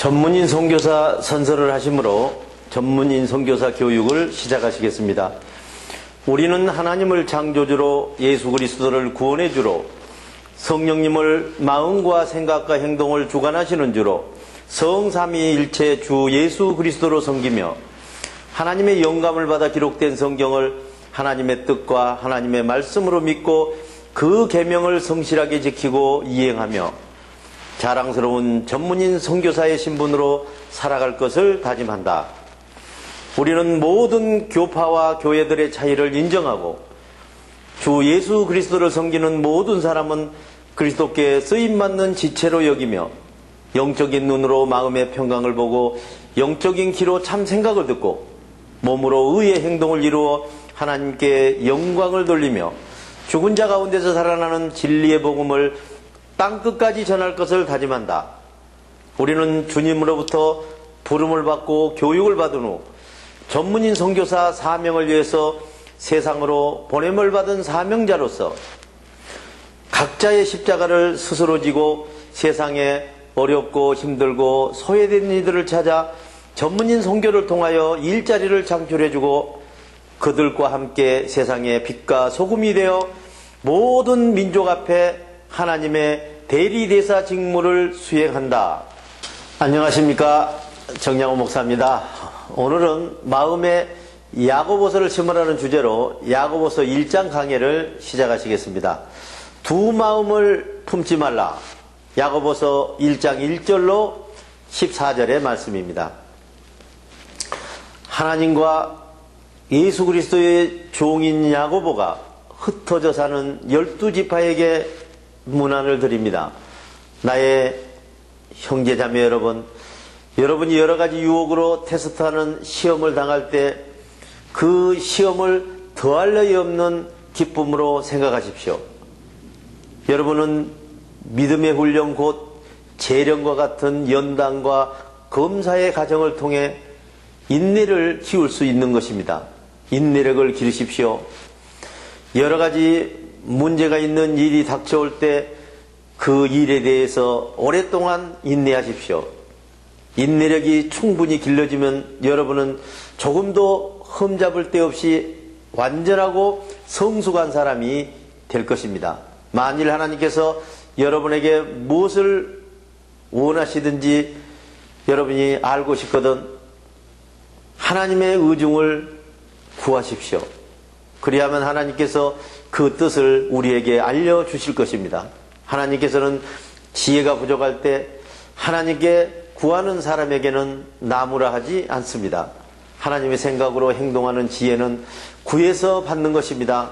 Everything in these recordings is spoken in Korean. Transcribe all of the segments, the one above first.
전문인 선교사 선서를 하심으로 전문인 선교사 교육을 시작하시겠습니다. 우리는 하나님을 창조주로 예수 그리스도를 구원의 주로 성령님을 마음과 생각과 행동을 주관하시는 주로 성삼위일체 주 예수 그리스도로 섬기며 하나님의 영감을 받아 기록된 성경을 하나님의 뜻과 하나님의 말씀으로 믿고 그 계명을 성실하게 지키고 이행하며 자랑스러운 전문인 선교사의 신분으로 살아갈 것을 다짐한다. 우리는 모든 교파와 교회들의 차이를 인정하고 주 예수 그리스도를 섬기는 모든 사람은 그리스도께 쓰임받는 지체로 여기며 영적인 눈으로 마음의 평강을 보고 영적인 귀로 참 생각을 듣고 몸으로 의의 행동을 이루어 하나님께 영광을 돌리며 죽은 자 가운데서 살아나는 진리의 복음을 땅끝까지 전할 것을 다짐한다. 우리는 주님으로부터 부름을 받고 교육을 받은 후 전문인 선교사 사명을 위해서 세상으로 보냄을 받은 사명자로서 각자의 십자가를 스스로 지고 세상에 어렵고 힘들고 소외된 이들을 찾아 전문인 선교를 통하여 일자리를 창출해주고 그들과 함께 세상의 빛과 소금이 되어 모든 민족 앞에 하나님의 대리대사 직무를 수행한다. 안녕하십니까, 정양호 목사입니다. 오늘은 마음에 야고보서를 심으라는 주제로 야고보서 1장 강해를 시작하시겠습니다. 두 마음을 품지 말라. 야고보서 1장 1절로 14절의 말씀입니다. 하나님과 예수 그리스도의 종인 야고보가 흩어져 사는 12지파에게 문안을 드립니다. 나의 형제자매 여러분, 여러분이 여러가지 유혹으로 테스트하는 시험을 당할 때 그 시험을 더할 나위 없는 기쁨으로 생각하십시오. 여러분은 믿음의 훈련 곧 재련과 같은 연단과 검사의 과정을 통해 인내를 키울 수 있는 것입니다. 인내력을 기르십시오. 여러가지 문제가 있는 일이 닥쳐올 때 그 일에 대해서 오랫동안 인내하십시오. 인내력이 충분히 길러지면 여러분은 조금도 흠잡을 데 없이 완전하고 성숙한 사람이 될 것입니다. 만일 하나님께서 여러분에게 무엇을 원하시든지 여러분이 알고 싶거든 하나님의 의중을 구하십시오. 그리하면 하나님께서 그 뜻을 우리에게 알려주실 것입니다. 하나님께서는 지혜가 부족할 때 하나님께 구하는 사람에게는 나무라 하지 않습니다. 하나님의 생각으로 행동하는 지혜는 구해서 받는 것입니다.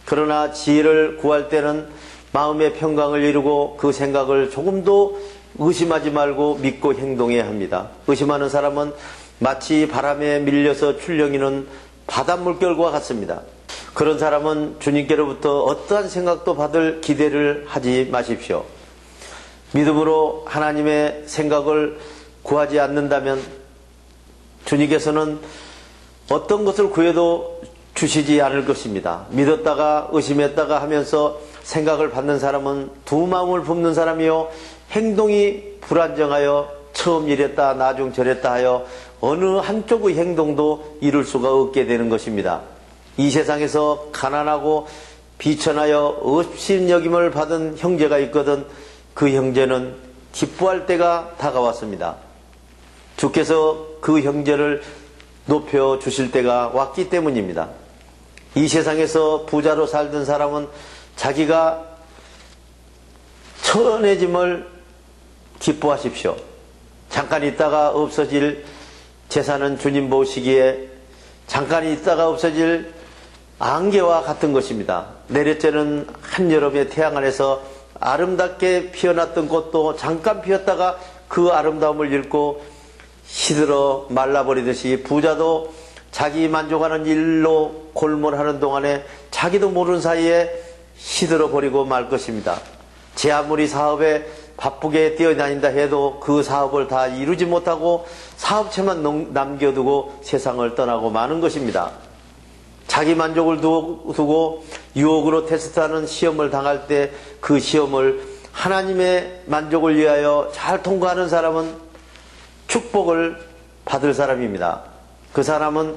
그러나 지혜를 구할 때는 마음의 평강을 이루고 그 생각을 조금도 의심하지 말고 믿고 행동해야 합니다. 의심하는 사람은 마치 바람에 밀려서 출렁이는 바닷물결과 같습니다. 그런 사람은 주님께로부터 어떠한 생각도 받을 기대를 하지 마십시오. 믿음으로 하나님의 생각을 구하지 않는다면 주님께서는 어떤 것을 구해도 주시지 않을 것입니다. 믿었다가 의심했다가 하면서 생각을 받는 사람은 두 마음을 품는 사람이요 행동이 불안정하여 처음 이랬다 나중 저랬다 하여 어느 한쪽의 행동도 이룰 수가 없게 되는 것입니다. 이 세상에서 가난하고 비천하여 업신여김을 받은 형제가 있거든 그 형제는 기뻐할 때가 다가왔습니다. 주께서 그 형제를 높여주실 때가 왔기 때문입니다. 이 세상에서 부자로 살던 사람은 자기가 천해짐을 기뻐하십시오. 잠깐 있다가 없어질 재산은 주님 보시기에 잠깐 있다가 없어질 안개와 같은 것입니다. 내려쬐는 한여름의 태양 안에서 아름답게 피어났던 꽃도 잠깐 피었다가 그 아름다움을 잃고 시들어 말라버리듯이 부자도 자기 만족하는 일로 골몰하는 동안에 자기도 모르는 사이에 시들어 버리고 말 것입니다. 제 아무리 사업에 바쁘게 뛰어다닌다 해도 그 사업을 다 이루지 못하고 사업체만 남겨두고 세상을 떠나고 마는 것입니다. 자기 만족을 두고 유혹으로 테스트하는 시험을 당할 때 그 시험을 하나님의 만족을 위하여 잘 통과하는 사람은 축복을 받을 사람입니다. 그 사람은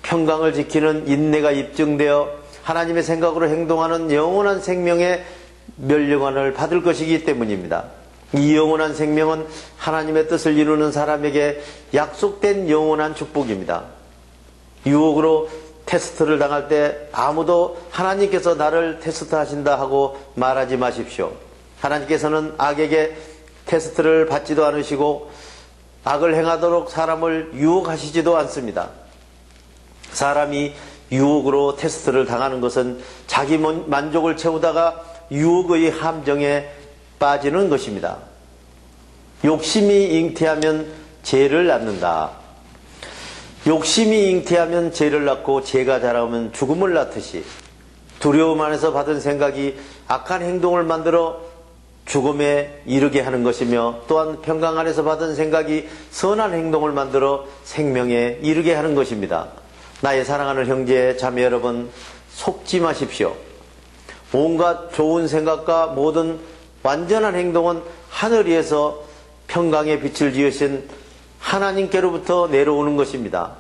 평강을 지키는 인내가 입증되어 하나님의 생각으로 행동하는 영원한 생명의 멸류관을 받을 것이기 때문입니다. 이 영원한 생명은 하나님의 뜻을 이루는 사람에게 약속된 영원한 축복입니다. 유혹으로 테스트를 당할 때 아무도 하나님께서 나를 테스트하신다 하고 말하지 마십시오. 하나님께서는 악에게 테스트를 받지도 않으시고 악을 행하도록 사람을 유혹하시지도 않습니다. 사람이 유혹으로 테스트를 당하는 것은 자기 만족을 채우다가 유혹의 함정에 빠지는 것입니다. 욕심이 잉태하면 죄를 낳는다. 욕심이 잉태하면 죄를 낳고 죄가 자라면 죽음을 낳듯이 두려움 안에서 받은 생각이 악한 행동을 만들어 죽음에 이르게 하는 것이며, 또한 평강 안에서 받은 생각이 선한 행동을 만들어 생명에 이르게 하는 것입니다. 나의 사랑하는 형제 자매 여러분, 속지 마십시오. 온갖 좋은 생각과 모든 완전한 행동은 하늘 위에서 평강의 빛을 지으신 하나님께로부터 내려오는 것입니다.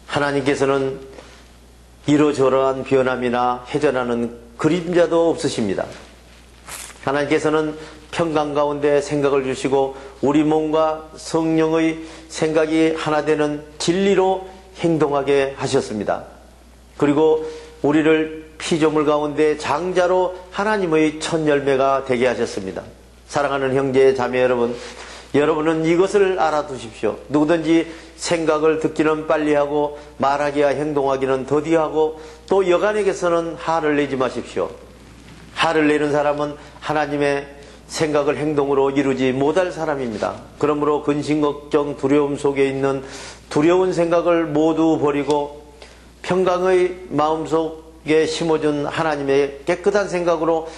하나님께서는 이러저러한 변함이나 회전하는 그림자도 없으십니다. 하나님께서는 평강 가운데 생각을 주시고 우리 몸과 성령의 생각이 하나 되는 진리로 행동하게 하셨습니다. 그리고 우리를 피조물 가운데 장자로 하나님의 첫 열매가 되게 하셨습니다. 사랑하는 형제 자매 여러분, 여러분은 이것을 알아두십시오. 누구든지 생각을 듣기는 빨리 하고 말하기와 행동하기는 더디하고 또 여간에게서는 화를 내지 마십시오. 화를 내는 사람은 하나님의 생각을 행동으로 이루지 못할 사람입니다. 그러므로 근심, 걱정, 두려움 속에 있는 두려운 생각을 모두 버리고 평강의 마음속에 심어준 하나님의 깨끗한 생각으로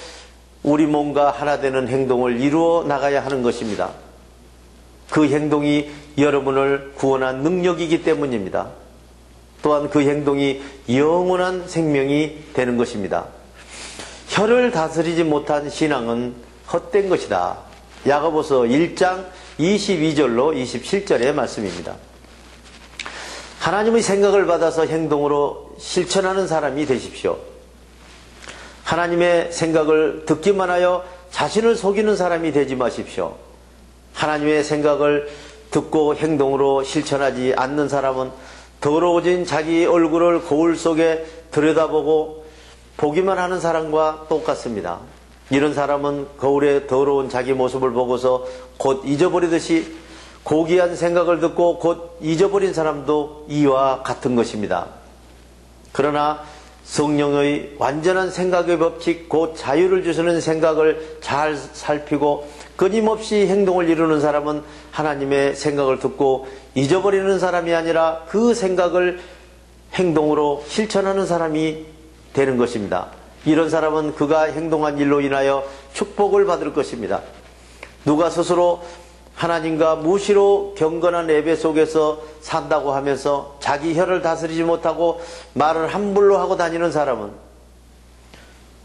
우리 몸과 하나 되는 행동을 이루어 나가야 하는 것입니다. 그 행동이 여러분을 구원한 능력이기 때문입니다. 또한 그 행동이 영원한 생명이 되는 것입니다. 혀를 다스리지 못한 신앙은 헛된 것이다. 야고보서 1장 22절로 27절의 말씀입니다. 하나님의 생각을 받아서 행동으로 실천하는 사람이 되십시오. 하나님의 생각을 듣기만 하여 자신을 속이는 사람이 되지 마십시오. 하나님의 생각을 듣고 행동으로 실천하지 않는 사람은 더러워진 자기 얼굴을 거울 속에 들여다보고 보기만 하는 사람과 똑같습니다. 이런 사람은 거울에 더러운 자기 모습을 보고서 곧 잊어버리듯이 고귀한 생각을 듣고 곧 잊어버린 사람도 이와 같은 것입니다. 그러나 성령의 완전한 생각의 법칙, 곧 자유를 주시는 생각을 잘 살피고 끊임없이 행동을 이루는 사람은 하나님의 생각을 듣고 잊어버리는 사람이 아니라 그 생각을 행동으로 실천하는 사람이 되는 것입니다. 이런 사람은 그가 행동한 일로 인하여 축복을 받을 것입니다. 누가 스스로 하나님과 무시로 경건한 예배 속에서 산다고 하면서 자기 혀를 다스리지 못하고 말을 함부로 하고 다니는 사람은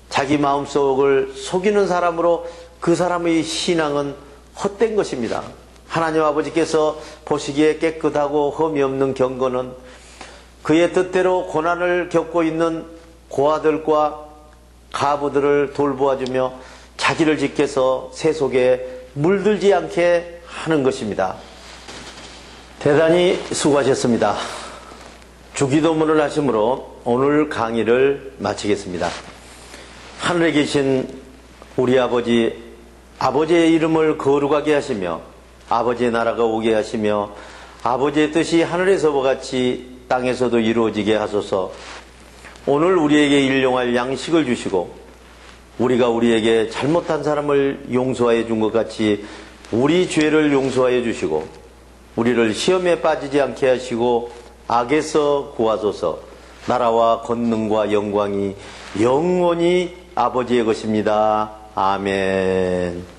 자기 마음속을 속이는 사람으로 그 사람의 신앙은 헛된 것입니다. 하나님 아버지께서 보시기에 깨끗하고 흠이 없는 경건은 그의 뜻대로 고난을 겪고 있는 고아들과 가부들을 돌보아주며 자기를 지켜서 세속에 물들지 않게 하는 것입니다. 대단히 수고하셨습니다. 주기도문을 하심으로 오늘 강의를 마치겠습니다. 하늘에 계신 우리 아버지, 아버지의 이름을 거룩하게 하시며 아버지의 나라가 오게 하시며 아버지의 뜻이 하늘에서와 같이 땅에서도 이루어지게 하소서. 오늘 우리에게 일용할 양식을 주시고 우리가 우리에게 잘못한 사람을 용서하여 준 것 같이 우리 죄를 용서하여 주시고 우리를 시험에 빠지지 않게 하시고 악에서 구하소서. 나라와 권능과 영광이 영원히 아버지의 것입니다. 아멘.